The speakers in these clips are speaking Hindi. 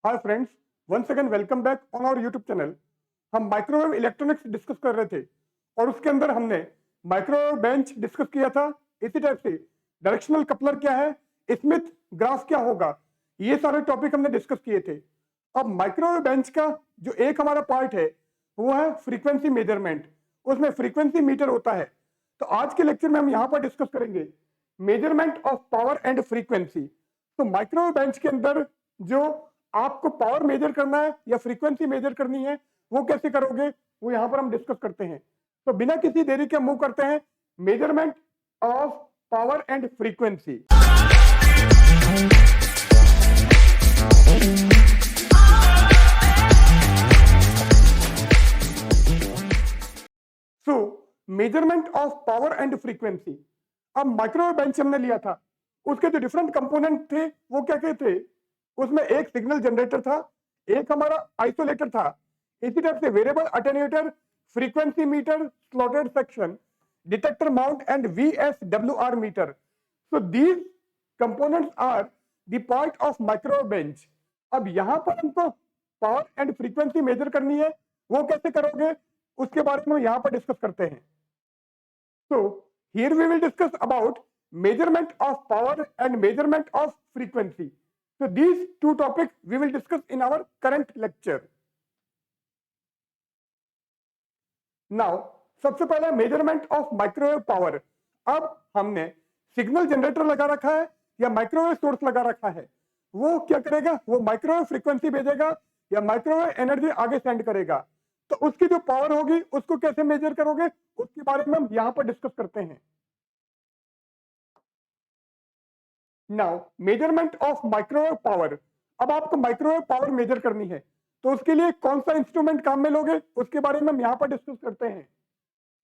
Hi friends, once again welcome back on our YouTube channel. हम माइक्रोवेव इलेक्ट्रॉनिक्स डिस्कस कर रहे थे और उसके अंदर हमने माइक्रोवेव बेंच डिस्कस किया था। इसी टाइप से डायरेक्शनल कपलर क्या है, स्मिथ ग्राफ क्या होगा, ये सारे टॉपिक हमने डिस्कस किए थे। अब माइक्रोवेव बेंच का जो एक हमारा पार्ट है वो है फ्रीक्वेंसी मेजरमेंट। उसमें फ्रीक्वेंसी मीटर होता है। तो आज के लेक्चर में हम यहाँ पर डिस्कस करेंगे measurement of power and frequency. तो माइक्रोवेव बेंच के अंदर जो आपको पावर मेजर करना है या फ्रीक्वेंसी मेजर करनी है वो कैसे करोगे, वो यहां पर हम डिस्कस करते हैं। तो बिना किसी देरी के मूव करते हैं measurement of power and frequency. So measurement of power and frequency. अब माइक्रोवेव बेंच हमने लिया था, उसके जो डिफरेंट कंपोनेंट थे वो क्या क्या थे। उसमें एक सिग्नल जनरेटर था, एक हमारा आइसोलेटर था, इसी टाइप से variable attenuator, frequency meter, slotted section, detector mount and VSWR meter. So these components are the part of microwave bench. अब यहां पर हमको पावर एंड फ्रीक्वेंसी मेजर करनी है, वो कैसे करोगे उसके बारे में यहां पर डिस्कस करते हैं। So here we will discuss about measurement of power and measurement of frequency. So these two topics we will discuss in our current lecture. Now सबसे पहले मेजरमेंट ऑफ माइक्रोवेव पावर। अब हमने सिग्नल जनरेटर लगा रखा है या माइक्रोवेव सोर्स लगा रखा है, वो क्या करेगा, वो माइक्रोवेव फ्रीक्वेंसी भेजेगा या माइक्रोवेव एनर्जी आगे सेंड करेगा। तो उसकी जो पावर होगी उसको कैसे मेजर करोगे उसके बारे में हम यहां पर डिस्कस करते हैं। Now measurement of microwave power. अब आपको माइक्रोवेव पावर मेजर करनी है तो उसके लिए कौन सा इंस्ट्रूमेंट काम में लोगे उसके बारे में हम यहां पर डिस्कस करते हैं।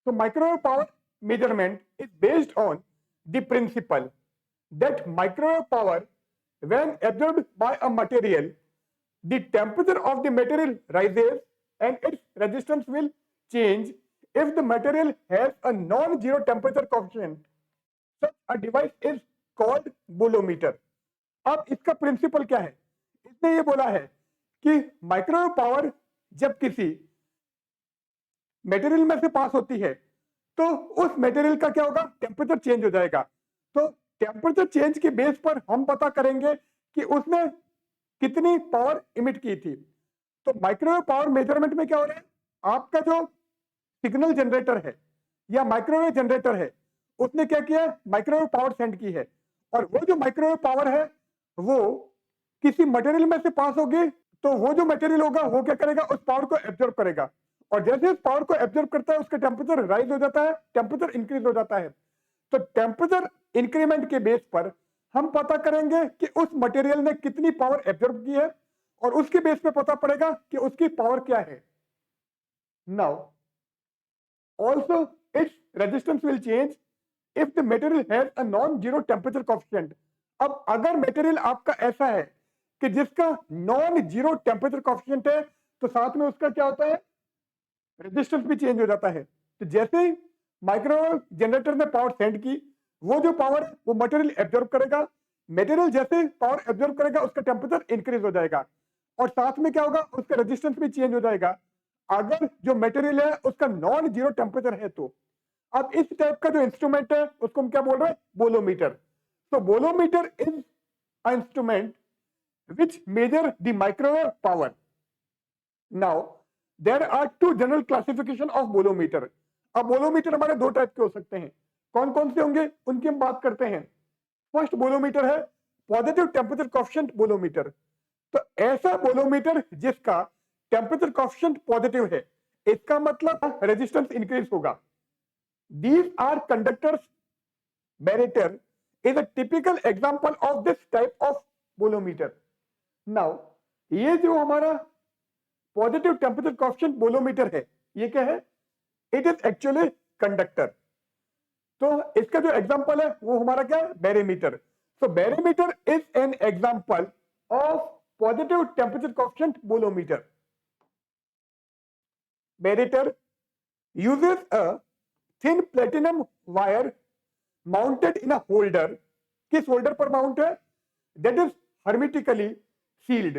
तो microwave power measurement is based on the principle that microwave power, when absorbed by a material, the temperature of the material rises and its resistance will change if the material has a non-zero temperature coefficient. Such a device is called bolometer. अब इसका प्रिंसिपल क्या है, इसने ये बोला है कि माइक्रोवेव पावर जब किसी मटेरियल में से पास होती है तो उस मटेरियल का क्या होगा, टेम्परेचर चेंज हो जाएगा। तो टेम्परेचर चेंज के बेस पर हम पता करेंगे कि उसने कितनी पावर इमिट की थी। तो माइक्रोवेव पावर मेजरमेंट में क्या हो रहा है, आपका जो सिग्नल जनरेटर है या माइक्रोवेव जनरेटर है उसने क्या किया, माइक्रोवेव पावर सेंड की है और वो जो माइक्रोवेव पावर है वो किसी मटेरियल में से पास होगी। तो वो जो मटेरियल होगा वो क्या करेगा, उस पावर को एब्जॉर्ब करेगा और जैसे उस पावर को एब्जॉर्ब करता है उसका टेम्परेचर राइज हो जाता है, टेम्परेचर इंक्रीज हो जाता है। तो टेम्परेचर इंक्रीमेंट के बेस पर हम पता करेंगे कि उस मटेरियल ने कितनी पावर एब्जॉर्ब की है और उसके बेस पे पता पड़ेगा कि उसकी पावर क्या है। Now also its resistance will change if the material has a non-zero temperature coefficient. अब अगर मटेरियल आपका ऐसा है कि जिसका नॉन जीरो टेम्परेचर कॉफिशिएंट है तो साथ में उसका क्या होता है, रेजिस्टेंस भी चेंज हो जाता है। तो जैसे ही माइक्रोवेव जनरेटर ने पावर सेंड की, वो जो पावर वो मटेरियल एब्जॉर्ब करेगा, मटेरियल जैसे पावर एब्जॉर्ब करेगा उसका टेम्परेचर इंक्रीज हो जाएगा और साथ में क्या होगा, उसका रेजिस्टेंस भी चेंज हो जाएगा अगर जो मटेरियल है उसका नॉन जीरो टेम्परेचर है तो। अब इस टाइप का जो इंस्ट्रूमेंट है उसको हम क्या बोल रहे हैं, बोलोमीटर। तो bolometer is a instrument which measure the microwave power. Now there are two general classification of bolometer. अब बोलोमीटर हमारे दो टाइप के हो सकते हैं, कौन कौन से होंगे उनकी हम बात करते हैं। फर्स्ट बोलोमीटर है पॉजिटिव टेम्परेचर कॉफिशिएंट बोलोमीटर। तो ऐसा बोलोमीटर जिसका टेम्परेचर कॉफिशिएंट पॉजिटिव है, इसका मतलब रेजिस्टेंस इंक्रीज होगा। These are conductors. Barretter is a typical example of this type of bolometer. Now ये जो हमारा पॉजिटिव टेम्परेचर कॉफिशिएंट बोलोमीटर है ये क्या है, इट इज एक्चुअली कंडक्टर। तो इसका जो एग्जांपल है वो हमारा क्या है, barometer. So barometer is an example of positive temperature coefficient bolometer. Barretter uses a thin platinum wire mounted in a holder. किस होल्डर पर माउंट है, that is hermetically sealed.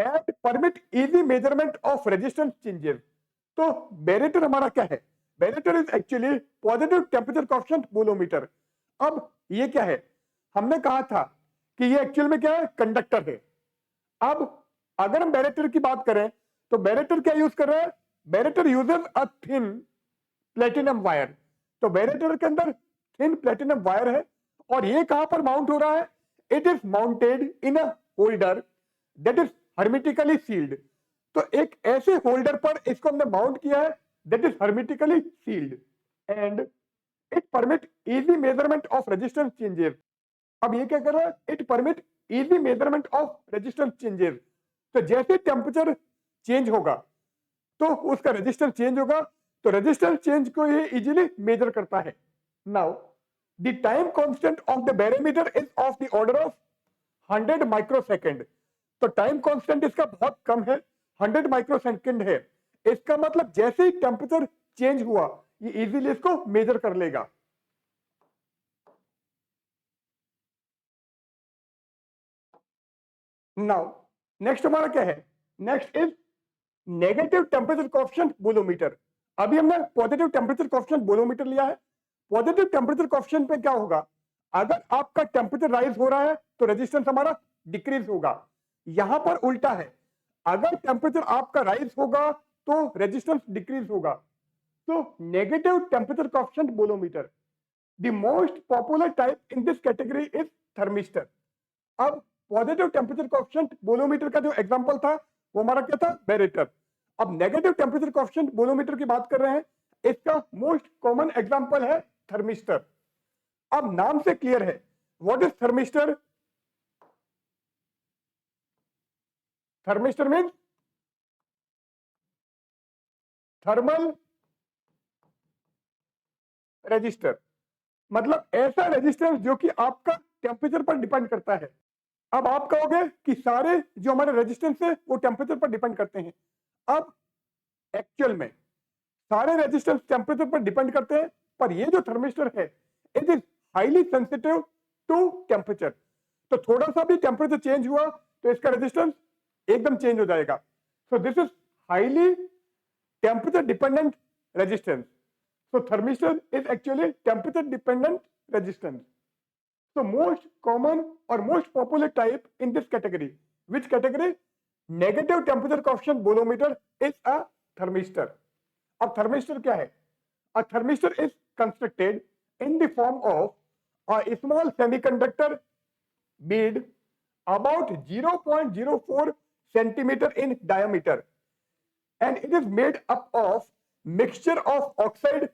and permit easy measurement of resistance changes. तो बैरेटर हमारा क्या है? Barretter is actually positive temperature coefficient bolometer. अब ये क्या है? हमने कहा था कि ये एक्चुअल में क्या है? कंडक्टर है। अब अगर हम बैरेटर की बात करें तो बैरेटर क्या यूज कर रहे हैं? Barretter uses a thin platinum wire. तो बैरेटर के अंदर थिन प्लेटिनम वायर है और ये कहां पर माउंट हो रहा है? It is mounted in a holder that is hermetically sealed. तो एक ऐसे होल्डर पर इसको हमने माउंट किया है that is hermetically sealed and it permit easy measurement of resistance changes. अब ये क्या कर रहा है? It permit easy measurement of resistance changes. तो जैसे टेम्परेचर चेंज होगा तो उसका रेजिस्टेंस चेंज होगा, तो रेजिस्टेंस चेंज को ये इजीली मेजर करता है। Now the time constant of the barometer is of the order of 100 microsecond. तो टाइम कांस्टेंट इसका बहुत कम है, 100 माइक्रोसेकंड है। इसका मतलब जैसे ही टेम्परेचर चेंज हुआ ये इजीली इसको मेजर कर लेगा। नाउ नेक्स्ट हमारा क्या है? Next is negative temperature coefficient bolometer. अभी हमने पॉजिटिव टेम्परेचर कोएफिशिएंट बोलोमीटर लिया है। पॉजिटिव टेम्परेचर कोएफिशिएंट पे क्या होगा? अगर आपका टेम्परेचर राइज हो रहा है तो रेजिस्टेंस हमारा डिक्रीज होगा। यहां पर उल्टा है, अगर टेम्परेचर आपका राइज होगा तो रेजिस्टेंस डिक्रीज होगा। तो negative temperature coefficient bolometer, the most popular type in this category is thermistor. अब पॉजिटिव टेम्परेचर कोएफिशिएंट बोलोमीटर का जो एग्जांपल था वो हमारा क्या था? बैरेटर। अब नेगेटिव टेम्परेचर कोएफिशिएंट बोलोमीटर की बात कर रहे हैं, इसका मोस्ट कॉमन एग्जांपल है थर्मिस्टर। अब नाम से क्लियर है, what is thermistor? Thermistor means thermal resistor, मतलब ऐसा रेजिस्टेंस जो कि आपका टेम्परेचर पर डिपेंड करता है। अब आप कहोगे कि सारे जो हमारे रेजिस्टेंस है वो टेम्परेचर पर डिपेंड करते हैं। अब एक्चुअल में सारे रेजिस्टेंस टेम्परेचर पर डिपेंड करते हैं, पर ये जो थर्मिस्टर है it is highly sensitive to temperature. तो थोड़ा सा भी टेम्परेचर चेंज हुआ तो इसका रेजिस्टेंस एकदम चेंज हो जाएगा। सो this is highly temperature dependent resistance. So thermistor is actually temperature dependent resistance. So most common or most popular type in this category, which category? Negative temperature coefficient bolometer is a thermistor. अब thermistor क्या है? A thermistor is constructed in the form of a small semiconductor bead about 0.04 centimeter in diameter, and it is made up of mixture of oxide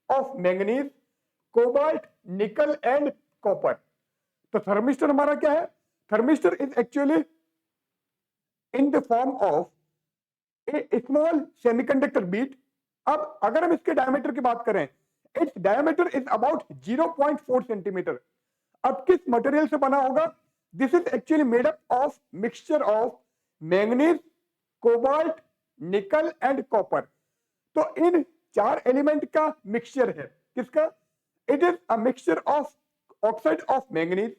of manganese, cobalt, nickel and copper. तो थर्मिस्टर हमारा क्या है? Thermistor is actually in the form of a small semiconductor bead. अब अगर हम इसके डायमीटर की बात करें, its diameter is about 0.4 centimetre. अब किस मटेरियल से बना होगा? This is actually made up of mixture of manganese, cobalt, nickel and copper. तो इन चार एलिमेंट का मिक्सचर है। किसका? It is a mixture of oxide of manganese,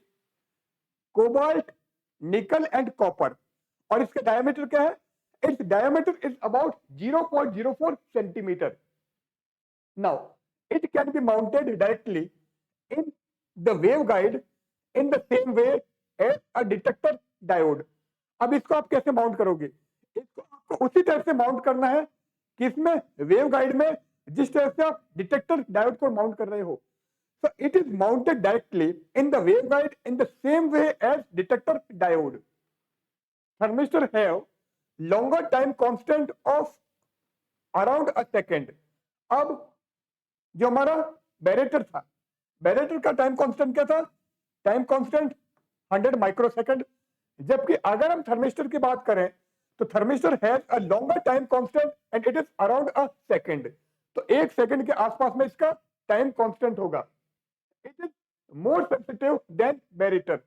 cobalt, nickel and copper. और इसका डायमीटर क्या है? Its diameter is about 0.04 centimetre. Now it can be mounted directly in the waveguide in the same way as a detector diode. अब इसको आप कैसे माउंट करोगे? इसको आपको उसी तरह से माउंट करना है कि इसमें वेवगाइड में जिस तरह से आप डिटेक्टर डायोड को माउंट कर रहे हो। So it is mounted directly in the waveguide in the same way as detector diode. Thermistor have longer time constant of around a second. अब जो हमारा बैरेटर था, बैरेटर का टाइम कांस्टेंट क्या था? Time constant 100 microsecond. जबकि अगर हम थर्मिस्टर की बात करें तो thermistor has a longer time constant and it is around a second. तो एक सेकंड के आसपास में इसका टाइम कांस्टेंट होगा। It is more sensitive than barretter.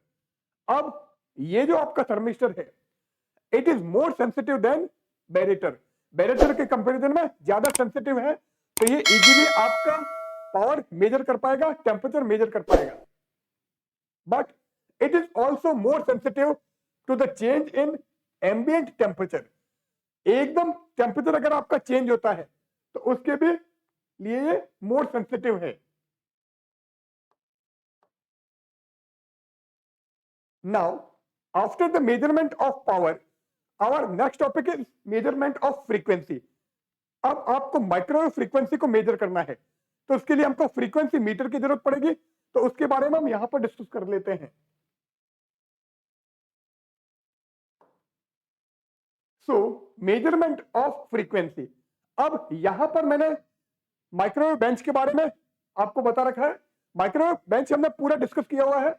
अब ये जो आपका थर्मिस्टर है it is more sensitive than barretter. Barretter के कंपैरिजन में ज्यादा सेंसिटिव है, तो ये इजीली आपका पावर मेजर कर पाएगा, टेम्परेचर मेजर कर पाएगा। But it is also more sensitive to the change in ambient temperature, एकदम टेम्परेचर अगर आपका चेंज होता है तो उसके भी लिए ये मोर सेंसिटिव है। Now after the measurement of power, our next topic is measurement of frequency. अब आपको माइक्रोवेव फ्रीक्वेंसी को मेजर करना है, तो उसके लिए हमको फ्रीक्वेंसी मीटर की जरूरत पड़ेगी, तो उसके बारे में हम यहां पर डिस्कस कर लेते हैं। सो मेजरमेंट ऑफ फ्रीक्वेंसी, अब यहां पर मैंने माइक्रोवेव बेंच के बारे में आपको बता रखा है। माइक्रोवेव बेंच हमने पूरा डिस्कस किया हुआ है,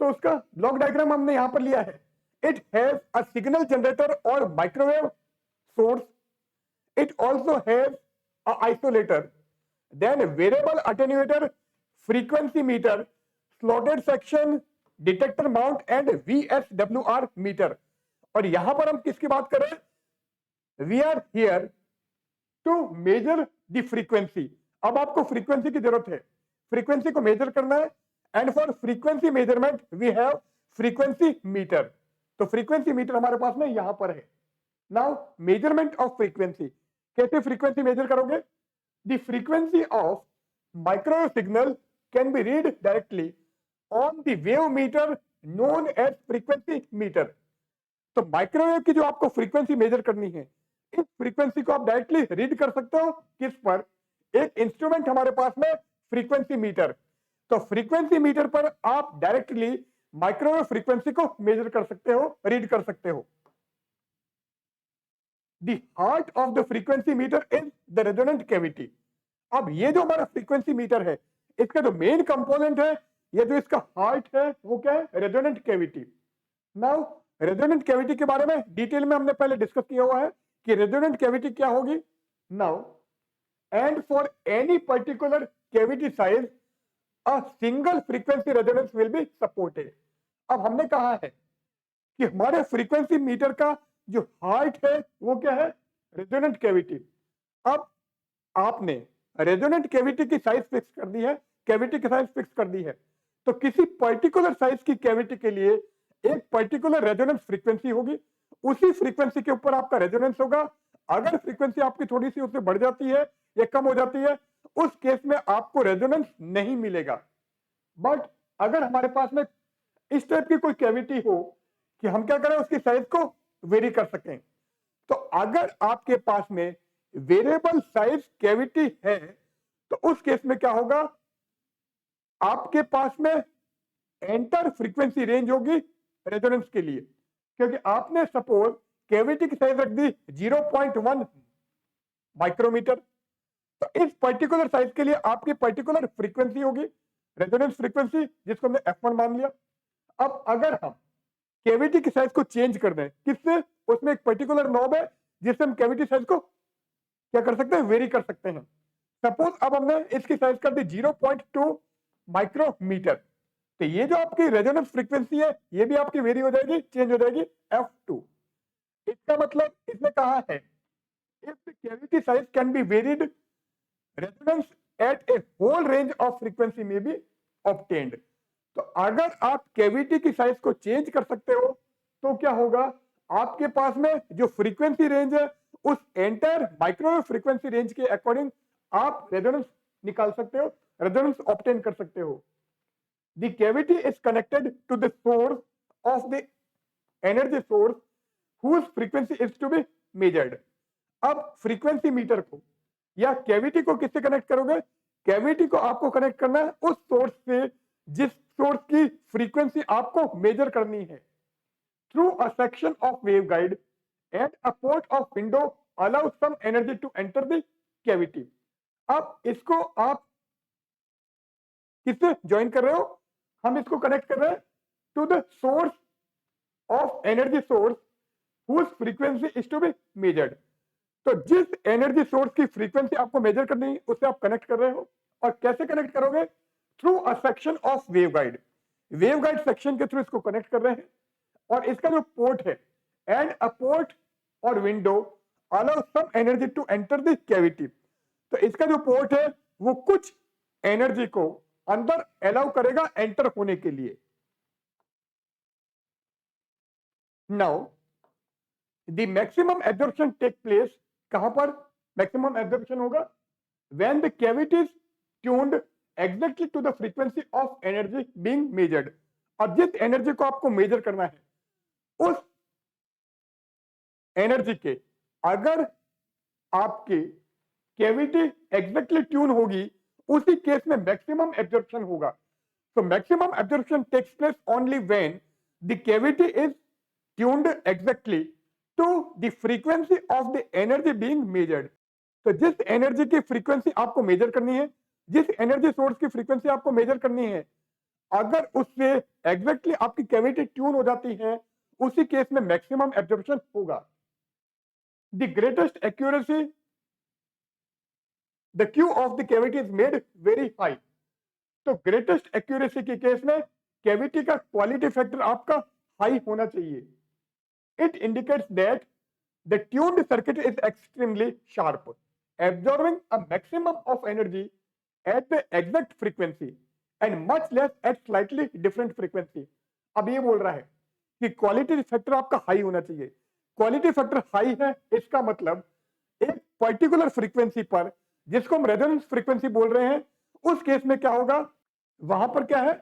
तो उसका ब्लॉक डायग्राम हमने यहां पर लिया है। It has a signal generator और microwave source, it also has a isolator, then variable attenuator, frequency meter, slotted section, detector mount and VSWR meter। और यहां पर हम किसकी बात करें? We are here to measure the frequency। अब आपको फ्रीक्वेंसी की जरूरत है, फ्रीक्वेंसी को मेजर करना है, and for frequency measurement we have frequency meter. तो फ्रीक्वेंसी मीटर हमारे पास में यहां पर है। नाउ मेजरमेंट ऑफ फ्रीक्वेंसी, कैसे फ्रीक्वेंसी मेजर करोगे? The frequency of microwave signal can be read directly on the wave meter known as frequency meter। तो माइक्रोवेव की जो आपको फ्रीक्वेंसी मेजर करनी है, इस फ्रीक्वेंसी को आप डायरेक्टली रीड कर सकते हो किस पर? एक इंस्ट्रूमेंट हमारे पास में फ्रीक्वेंसी मीटर। तो फ्रीक्वेंसी मीटर पर आप डायरेक्टली माइक्रोवेव फ्रीक्वेंसी को मेजर कर सकते हो, रीड कर सकते हो। The heart of the frequency meter is the resonant cavity। अब ये जो हमारा फ्रीक्वेंसी मीटर है, इसका जो मेन कंपोनेंट है, ये जो इसका हार्ट है, वो क्या है? Resonant cavity. Now resonant cavity के बारे में डिटेल में हमने पहले डिस्कस किया हुआ है कि रेजोनेंट कैविटी क्या होगी। Now and for any particular cavity size a single frequency resonance will be supported. अब हमने कहा है कि हमारे फ्रीक्वेंसी मीटर का जो हार्ट है वो क्या है? Resonant cavity. अब आपने रेजोनेंट कैविटी की साइज फिक्स कर दी है, कैविटी की साइज फिक्स कर दी है, तो किसी पर्टिकुलर साइज की कैविटी के लिए एक पर्टिकुलर रेजोनेंस फ्रीक्वेंसी होगी, उसी फ्रीक्वेंसी के ऊपर आपका रेजोनेंस होगा। अगर फ्रीक्वेंसी आपकी थोड़ी सी उससे बढ़ जाती है या कम हो जाती है, उस केस में आपको रेजोनेंस नहीं मिलेगा। बट अगर हमारे पास में इस टाइप की कोई कैविटी हो कि हम क्या करें, उसकी साइज को वेरी कर सकें, तो अगर आपके पास में वेरिएबल साइज कैविटी है, तो उस केस में क्या होगा? आपके पास में एंटर फ्रीक्वेंसी रेंज होगी रेजोनेंस के लिए, क्योंकि आपने सपोज कैविटी की साइज रख दी 0.1 माइक्रोमीटर, तो इस पर्टिकुलर साइज के लिए आपकी पर्टिकुलर फ्रीक्वेंसी होगी रेजोनेंस फ्रीक्वेंसी, जिसको हमने F1 मान लिया। अब अगर हम कैविटी की साइज को चेंज कर दें, किससे? उसमें एक पर्टिकुलर नॉब है जिससे हम कैविटी साइज को क्या कर सकते हैं? वेरी कर सकते हैं। सपोज अब हमने इसकी साइज कर दी 0.2 माइक्रोमीटर, तो ये जो आपकी रेजोनेंस फ्रीक्वेंसी है, ये भी आपकी वेरी हो जाएगी, चेंज हो जाएगी F2। इसका मतलब इसने कहा है if the cavity size can be varied, resonance at a whole range of frequency में बी ऑब्टेन्ड। तो अगर आप कैविटी की साइज को चेंज कर सकते हो, तो क्या होगा? आपके पास में जो फ्रीक्वेंसी रेंज है, उस एंटायर माइक्रोवेव फ्रीक्वेंसी रेंज के अकॉर्डिंग आप रेजोनेंस निकाल सकते हो, रेजोनेंस ऑब्टेन कर सकते हो। The cavity is connected to the source of the energy source whose frequency is to be measured. अब फ्रीक्वेंसी मीटर को या कैविटी को किससे कनेक्ट करोगे? कैविटी को आपको कनेक्ट करना है उस सोर्स से जिस सोर्स की फ्रीक्वेंसी आपको मेजर करनी है। Through a section of waveguide and a port of window allow some energy to enter the cavity. अब इसको आप किससे ज्वाइन कर रहे हो? हम इसको कनेक्ट कर रहे हैं to the source of energy source whose frequency is to be measured. तो जिस एनर्जी सोर्स की फ्रीक्वेंसी आपको मेजर करनी है, उससे आप कनेक्ट कर रहे हो। और कैसे कनेक्ट करोगे? Through a section of waveguide, waveguide section के थ्रू इसको कनेक्ट कर रहे हैं। और इसका जो पोर्ट है, एंड अ पोर्ट और window allow some energy to enter the cavity. तो इसका जो पोर्ट है, वो कुछ एनर्जी को अंदर अलाउ करेगा एंटर होने के लिए। Now the maximum absorption take place, कहां पर मैक्सिमम एब्जॉर्प्शन होगा? When the cavity is tuned exactly to the frequency of energy being measured. अब जिस एनर्जी को आपको मेजर करना है उस एनर्जी के अगर आपकी कैविटी एग्जैक्टली ट्यून होगी, उसी केस में मैक्सिमम एब्जॉर्प्शन होगा। So maximum absorption takes place only when the cavity is tuned exactly to the frequency of the energy being measured। तो जिस एनर्जी की फ्रीक्वेंसी आपको मेजर करनी है, जिस एनर्जी सोर्स की फ्रीक्वेंसी आपको मेजर करनी है, अगर उससे एग्जैक्टली आपकी कैविटी ट्यून हो जाती है, उसी केस में मैक्सिमम एब्जॉर्प्शन होगा। The greatest accuracy, the Q of the cavity is made very high. तो ग्रेटेस्ट एक्यूरेसी के केस में कैविटी का क्वालिटी फैक्टर आपका हाई होना चाहिए। It indicates that the tuned circuit is extremely sharp, absorbing a maximum of energy at the exact frequency and much less at slightly different frequency. अब ये बोल रहा है कि क्वालिटी फैक्टर आपका हाई होना चाहिए। क्वालिटी फैक्टर हाई है, इसका मतलब एक पर्टिकुलर फ्रीक्वेंसी पर, जिसको हम रेजोनेंस फ्रीक्वेंसी बोल रहे हैं, उस केस में क्या होगा, वहां पर क्या है,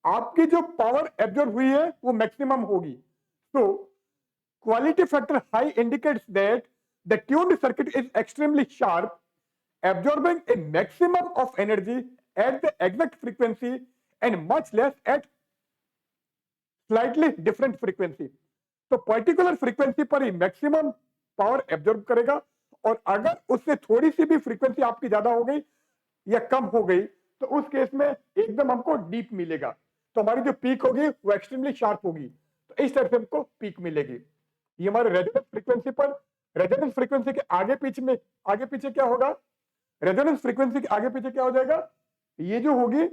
आपकी जो पावर एब्जॉर्ब हुई है वो मैक्सिमम होगी। तो quality factor high indicates that the tuned circuit is extremely sharp, absorbing a maximum of energy at the exact frequency and much less at slightly different frequency। तो पर्टिकुलर फ्रीक्वेंसी पर ही मैक्सिमम पावर एब्जॉर्ब करेगा, और अगर उससे थोड़ी सी भी फ्रीक्वेंसी आपकी ज्यादा हो गई या कम हो गई, तो उस केस में एकदम हमको डीप मिलेगा। तो हमारी जो पीक होगी वो एक्सट्रीमली शार्प होगी। तो इस तरह से हमको पीक मिलेगी। ये हमारे रेजोनेंस फ्रीक्वेंसी पर, रेजोनेंस फ्रीक्वेंसी के आगे पीछे क्या होगा, रेजोनेंस फ्रीक्वेंसी के आगे पीछे क्या हो जाएगा, ये जो होगी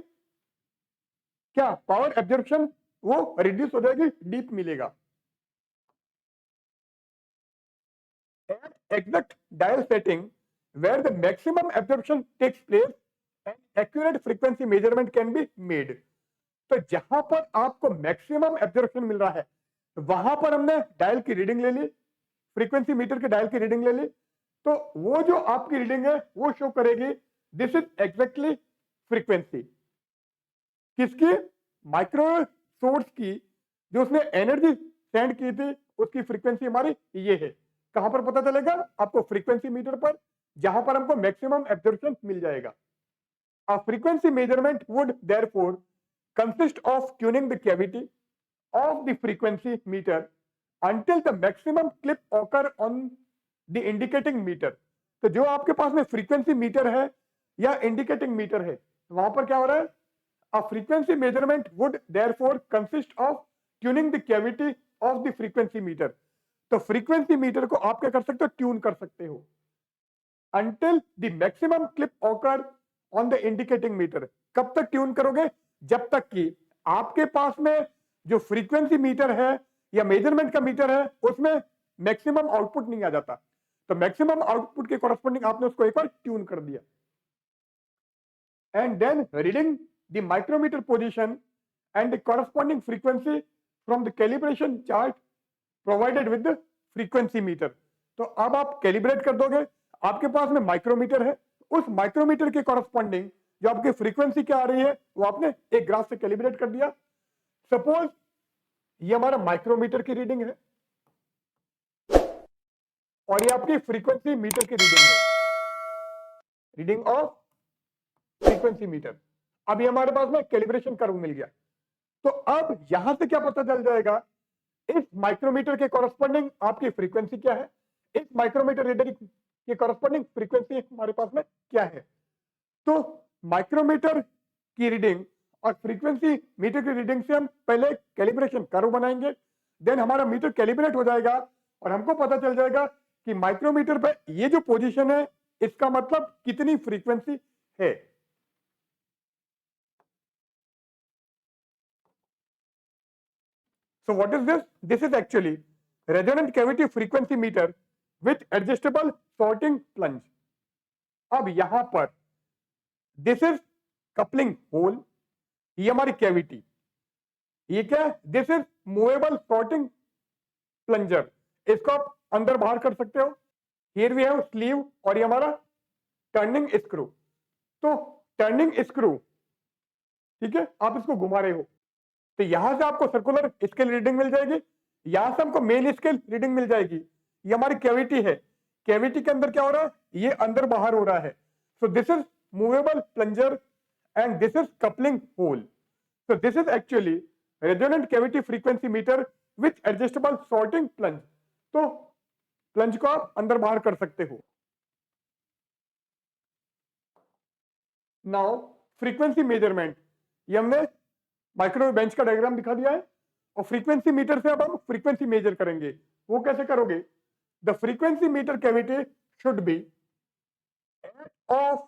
क्या पावर एब्जॉर्प्शन वो रिड्यूस हो जाएगी, डीप मिलेगा। At exact dial setting where the maximum absorption takes place and accurate frequency measurement can be made। तो जहां पर आपको मैक्सिमम एब्जॉर्प्शन मिल रहा है, वहां पर हमने डायल की रीडिंग ले ली, फ्रीक्वेंसी मीटर के डायल की रीडिंग ले ली, तो वो जो आपकी रीडिंग है वो शो करेगी दिस इज एग्जैक्टली फ्रीक्वेंसी किसकी, माइक्रो सोर्स की, जो उसने एनर्जी सेंड की थी उसकी फ्रीक्वेंसी हमारी ये है। कहां पर पता चलेगा आपको, फ्रीक्वेंसी मीटर पर, जहां पर हमको मैक्सिमम एब्जॉर्प्शन मिल जाएगा। A frequency measurement would therefore consist of tuning the cavity of the frequency meter until the maximum clip occur on the indicating meter। तो जो आपके पास में फ्रीक्वेंसी मीटर है या इंडिकेटिंग मीटर है, वहां पर क्या हो रहा है, a frequency measurement would therefore consist of tuning the cavity of the frequency meter। तो फ्रीक्वेंसी मीटर को आप क्या कर सकते हो, ट्यून कर सकते हो, until the maximum clip occur on the indicating meter. कब तक ट्यून करोगे, जब तक कि आपके पास में जो फ्रीक्वेंसी मीटर है या मेजरमेंट का मीटर है उसमें मैक्सिमम आउटपुट नहीं आ जाता। तो मैक्सिमम आउटपुट के कॉरस्पॉन्डिंग आपने उसको एक बार ट्यून कर दिया, and then reading the micrometer position and the corresponding frequency from the calibration chart provided with the frequency meter. तो अब आप कैलिब्रेट कर दोगे, आपके पास में माइक्रोमीटर है, उस माइक्रोमीटर के कॉरस्पॉन्डिंग जो आपकी फ्रीक्वेंसी क्या आ रही है वो आपने एक ग्राफ से कैलिब्रेट कर दिया। सपोज ये हमारा माइक्रोमीटर की रीडिंग है और ये आपकी फ्रीक्वेंसी मीटर की रीडिंग है, रीडिंग ऑफ फ्रीक्वेंसी मीटर। अब ये हमारे पास में कैलिब्रेशन कर्व मिल गया। तो अब यहां से क्या पता चल जाएगा, इस माइक्रोमीटर के कॉरस्पॉन्डिंग आपकी फ्रीक्वेंसी क्या है, इस माइक्रोमीटर रीडिंग के कॉरस्पॉन्डिंग फ्रीक्वेंसी हमारे पास में क्या है। तो माइक्रोमीटर की रीडिंग और फ्रीक्वेंसी मीटर की रीडिंग से हम पहले कैलिब्रेशन कर्व बनाएंगे, देन हमारा मीटर कैलिब्रेट हो जाएगा और हमको पता चल जाएगा कि माइक्रोमीटर पे ये जो पोजीशन है इसका मतलब कितनी फ्रीक्वेंसी है। So what is this? This is actually resonant cavity frequency meter with adjustable sorting plunge। अब यहां पर दिस इज कपलिंग होल, ये हमारी कैविटी, ये क्या है, this is movable sorting plunger. इसको आप अंदर बाहर कर सकते हो। हियर वी हैव स्लीव और ये हमारा टर्निंग स्क्रू। तो टर्निंग स्क्रू, ठीक है, आप इसको घुमा रहे हो तो यहां से आपको सर्कुलर स्केल रीडिंग मिल जाएगी, यहां से हमको मेन स्केल रीडिंग मिल जाएगी। ये हमारी कैविटी है, कैविटी के अंदर क्या हो रहा है, ये अंदर बाहर हो रहा है। So this is movable plunger and this is coupling hole. So this is actually resonant cavity frequency meter with adjustable shorting plunge. तो प्लंज को आप अंदर बाहर कर सकते हो। नाउ फ्रीक्वेंसी मेजरमेंट, ये हमने माइक्रोवेव बेंच का डायग्राम दिखा दिया है और फ्रीक्वेंसी मीटर से अब हम फ्रीक्वेंसी मेजर करेंगे। वो कैसे करोगे, the frequency metre cavity should be of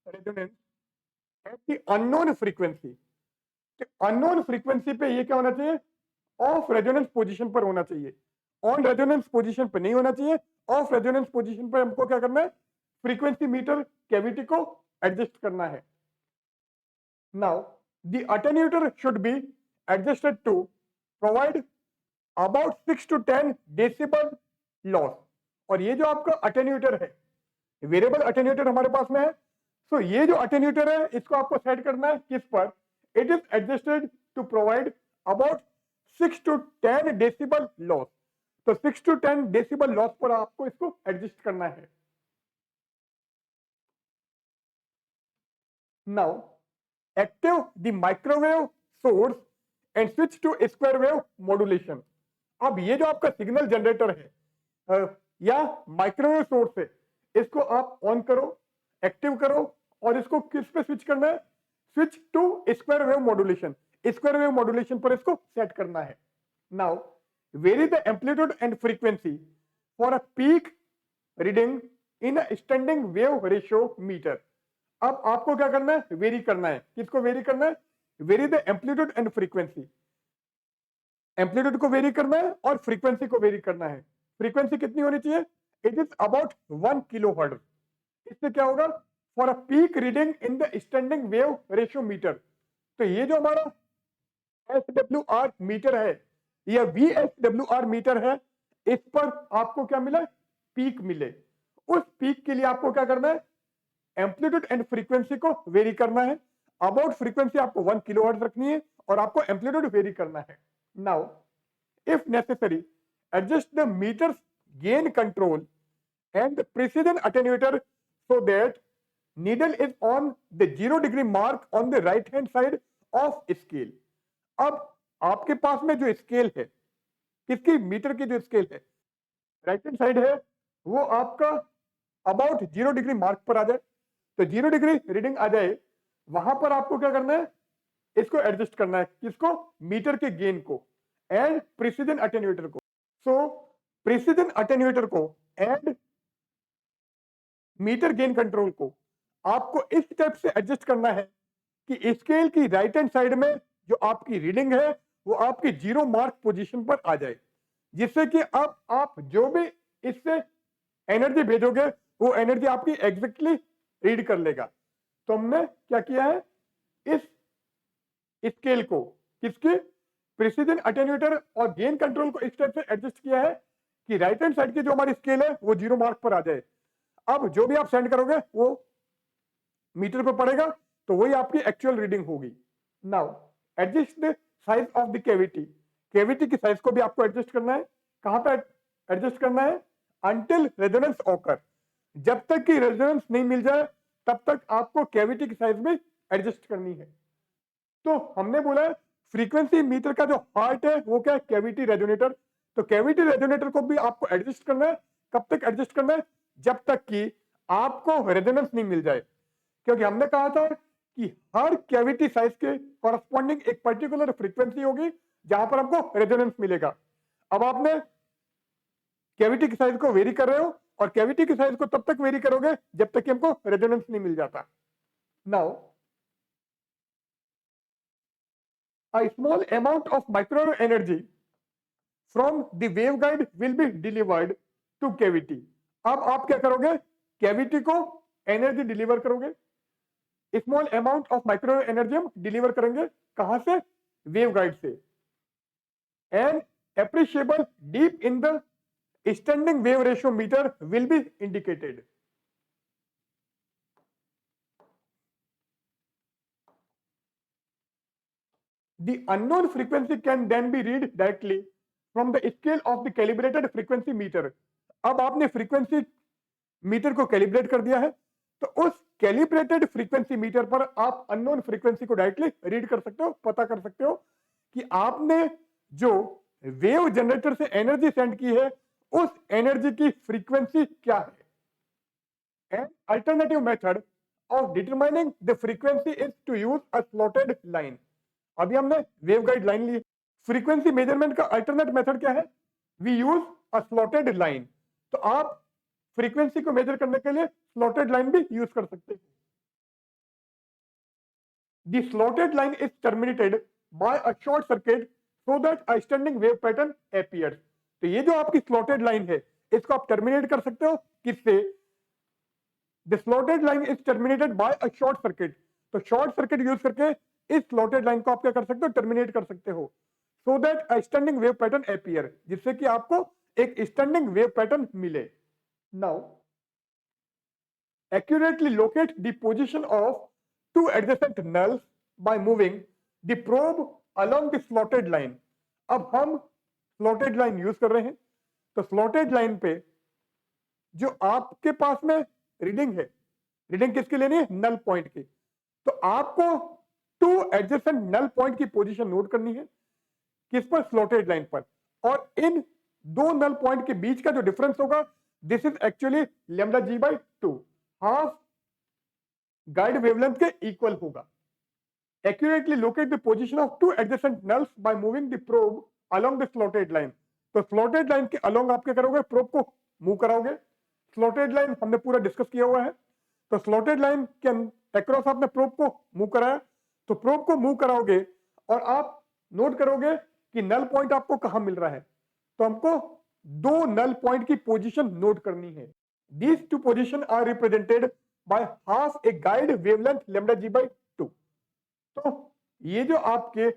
resonance at the unknown frequency. Unknown frequency पे ये क्या होना चाहिए, ऑफ रेजोनेंस पोजीशन पर होना चाहिए, ऑन रेजोनेंस पोजीशन पे नहीं होना चाहिए। ऑफ रेजोनेंस पोजीशन पे हमको क्या करना है, फ्रीक्वेंसी मीटर कैविटी को एडजस्ट करना है। Now the attenuator should be adjusted to provide about 6 to 10 decibel loss। और ये जो आपका अटेन्यूएटर है, वेरिएबल अटेन्यूएटर हमारे पास में है। सो ये जो अटेन्यूएटर है इसको आपको सेट करना है किस पर, it is adjusted to provide about 6 to 10 decibel loss. तो 6 to 10 डेसिबल लॉस पर आपको इसको एडजस्ट करना है। Now active the microwave source and switch to square wave modulation। अब ये जो आपका सिग्नल जनरेटर है या माइक्रोवेव सोर्स है, इसको आप ऑन करो, एक्टिव करो और इसको किस पे स्विच करना है, switch to square wave modulation. Square wave modulation पर इसको सेट करना है। Now vary the amplitude and frequency for a peak reading in a standing wave ratio meter. अब आपको क्या करना है, वेरी करना है। किसको वेरी करना है, very the amplitude and frequency. Amplitude को वेरी करना है और फ्रीक्वेंसी को वेरी करना है। फ्रीक्वेंसी कितनी होनी चाहिए, इट इज अबाउट 1 किलोहर्ट्ज। इससे क्या होगा, for a peak reading in the standing wave ratio meter. तो ये जो हमारा SWR मीटर है या VSWR मीटर है, इस पर आपको क्या मिला, पीक मिले। उस पीक के लिए आपको क्या करना है, एम्पलीट्यूड एंड फ्रीक्वेंसी को वेरी करना है। अबाउट फ्रीक्वेंसी आपको 1 किलोहर्ट्ज रखनी है और आपको एम्पलीट्यूड वेरी करना है। Now if necessary adjust the meter's gain control and precision attenuator so that needle is on the 0 degree mark on the right hand side of scale. अब आपके पास में जो स्केल है, किसकी, मीटर की जो स्केल है, राइट हैंड साइड है, वो आपका अबाउट 0 डिग्री मार्क पर आ जाए। तो 0 डिग्री रीडिंग आ जाए, वहां पर आपको क्या करना है, इसको एडजस्ट करना है। किसको, मीटर के गेन को एंड प्रिसिजन अटेन्यूएटर को। सो प्रिसिजन अटेन्यूएटर को एंड मीटर गेन कंट्रोल को आपको इस टाइप से एडजस्ट करना है कि स्केल की राइट हैंड साइड में जो आपकी रीडिंग है वो आपकी 0 मार्क पोजीशन पर आ जाए, जिससे कि अब आप जो भी इससे एनर्जी भेजोगे वो एनर्जी आपकी एग्जैक्टली रीड कर लेगा। तो हमने क्या किया है, इस स्केल को, किसके, प्रिसिजन अटेन्यूएटर और गेन कंट्रोल को इस टाइप से एडजस्ट किया है कि राइट हैंड साइड की जो हमारी स्केल है वो 0 मार्क पर आ जाए। अब जो भी आप सेंड करोगे वो मीटर पर पड़ेगा, तो वही आपकी एक्चुअल रीडिंग होगी। Now adjust the size of the cavity. Cavity की साइज को भी आपको एडजस्ट करना है। कहां पर एडजस्ट करना है, अंटिल रेजोनेंस ऑकर। जब तक कि रेजोनेंस नहीं मिल जाए तब तक आपको कैविटी की साइज में एडजस्ट करनी है। तो हमने बोला है फ्रीक्वेंसी मीटर का जो हार्ट है वो क्या है, कैविटी रेजोनेटर। तो कैविटी रेजोनेटर को भी आपको एडजस्ट करना है। कब तक एडजस्ट करना है, जब तक कि आपको रेजोनेंस नहीं मिल जाए। क्योंकि हमने कहा था कि हर कैविटी साइज के कॉरस्पॉन्डिंग एक पर्टिकुलर फ्रीक्वेंसी होगी जहां पर आपको रेजोनेंस मिलेगा। अब आपने कैविटी की साइज को वेरी कर रहे हो और कैविटी की साइज को तब तक वेरी करोगे जब तक कि हमको रेजोनेंस नहीं मिल जाता। Now a small amount of microwave energy from the waveguide will be delivered to cavity। अब आप क्या करोगे, कैविटी को एनर्जी डिलीवर करोगे। Small amount of microwave energy हम डिलीवर करेंगे, कहां से, वेवगाइड से। And appreciable deep in the standing wave ratio meter will be indicated. The unknown frequency can then be read directly from the scale of the calibrated frequency meter. अब आपने फ्रीक्वेंसी मीटर को कैलिब्रेट कर दिया है, तो उस कैलिब्रेटेड फ्रीक्वेंसी मीटर पर आप अननोन फ्रीक्वेंसी को डायरेक्टली रीड कर सकते हो, पता कर सकते हो कि आपने जो वेव जनरेटर से एनर्जी सेंड की है उस एनर्जी की फ्रीक्वेंसी क्या है. An alternative method of determining the frequency is to use a slotted line. अभी हमने वेव गाइड लाइन ली. फ्रीक्वेंसी मेजरमेंट का अल्टरनेट मेथड क्या है? We use a slotted line. तो आप फ्रीक्वेंसी को मेजर करने के लिए स्लॉटेड लाइन भी यूज कर सकते हैं. The slotted line is terminated bye a short circuit so that a standing wave pattern appears. तो ये जो आपकी स्लॉटेड लाइन है इसको आप टर्मिनेट कर सकते हो किससे? The slotted line is terminated bye a short circuit. तो शॉर्ट सर्किट यूज करके इस स्लॉटेड लाइन को आप क्या कर सकते हो? टर्मिनेट कर सकते हो. So that a standing wave pattern appear, जिससे कि आपको एक स्टैंडिंग वेव पैटर्न मिले. Now, accurately locate the position of two adjacent nulls by moving the probe along the slotted line. अब हम slotted line यूज कर रहे हैं, तो slotted line पे जो आपके पास में रीडिंग है, रीडिंग किसकी लेनी है? नल पॉइंट की. तो आपको टू एडजेसेंट नल पॉइंट की पोजीशन नोट करनी है. किस पर? स्लॉटेड लाइन पर. और इन दो नल पॉइंट के बीच का जो डिफरेंस होगा, this is actually lambda g by 2, half guide wavelength के इक्वल होगा. Accurately locate the position of two adjacent nulls by moving the probe along the slotted line. तो स्लॉटेड लाइन के अलोंग आप क्या करोगे? प्रोब को मूव कराओगे. स्लॉटेड लाइन हमने पूरा डिस्कस किया हुआ है. तो स्लॉटेड लाइन के अक्रॉस आपने प्रोब को मूव कराया, तो प्रोब को मूव कराओगे और आप नोट करोगे कि नल पॉइंट आपको कहां मिल रहा है. तो हमको दो नल पॉइंट की पोजीशन नोट करनी है. These two positions are represented by half a guide wavelength lambda g by 2. तो ये जो आपके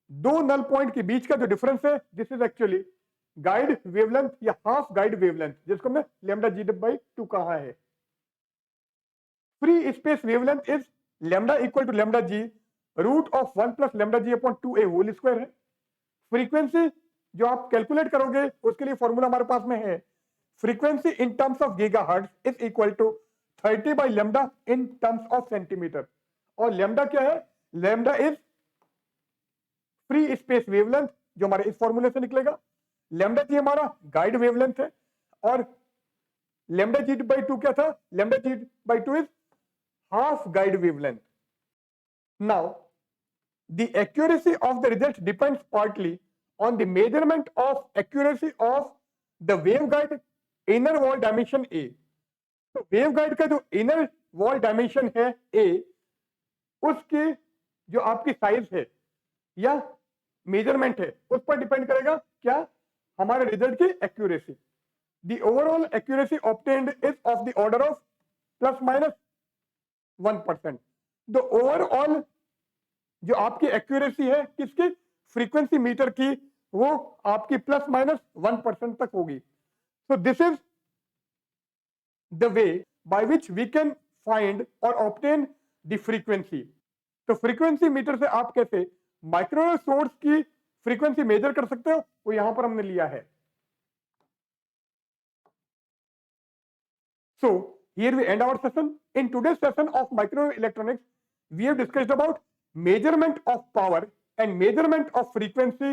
दो नल पॉइंट के बीच का जो डिफरेंस है, this is actually guide wavelength या हाफ गाइड वेवलेंथ, जिसको हमने लैम्डा जी बाई 2 कहा है. Free space wavelength is lambda equal to lambda g root of 1 plus lambda g upon 2a whole square है. फ्रीक्वेंसी जो आप कैलकुलेट करोगे उसके लिए फॉर्मूला हमारे पास में है. Frequency in terms of gigahertz is equal to 30 by lambda in terms of centimeter. और लैम्डा क्या है? Lambda is free space wavelength, जो हमारे इस फॉर्मूले से निकलेगा. लैम्डा जी हमारा गाइड वेवलेंथ है और लैम्डा जी बाई 2 क्या था? Lambda g by 2 is half guide wavelength. Now, the accuracy of the result depends partly on the measurement of accuracy of the waveguide inner wall dimension A. तो waveguide का जो inner wall dimension है A, उसकी जो आपकी साइज है या मेजरमेंट है उस पर डिपेंड करेगा क्या? हमारे रिजल्ट की accuracy. The overall accuracy obtained is of the order of plus minus 1%. The overall जो आपकी एक्यूरेसी है किसकी? फ्रीक्वेंसी मीटर की, वो आपकी प्लस माइनस 1% तक होगी. So this is the way by which we can find और ऑब्टेन द फ्रीक्वेंसी. तो फ्रीक्वेंसी मीटर से आप कैसे माइक्रोवेव सोर्स की फ्रीक्वेंसी मेजर कर सकते हो, वो यहां पर हमने लिया है. So here we end our session. In today's session of microwave electronics, we have discussed about measurement of power and measurement of frequency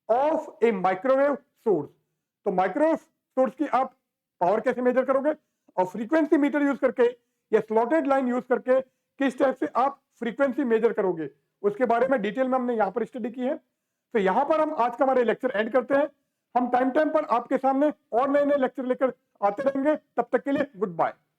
of a microwave source. तो माइक्रोवेव सोर्स की आप पावर कैसे मेजर करोगे और फ्रीक्वेंसी मीटर यूज करके या स्लॉटेड लाइन यूज करके किस टाइप से आप फ्रीक्वेंसी मेजर करोगे, उसके बारे में डिटेल में हमने यहाँ पर स्टडी की है. तो यहाँ पर हम आज का हमारे लेक्चर एंड करते हैं. हम टाइम टाइम पर आपके सामने और नए नए लेक्चर लेकर आते रहेंगे. तब तक के लिए गुड बाय.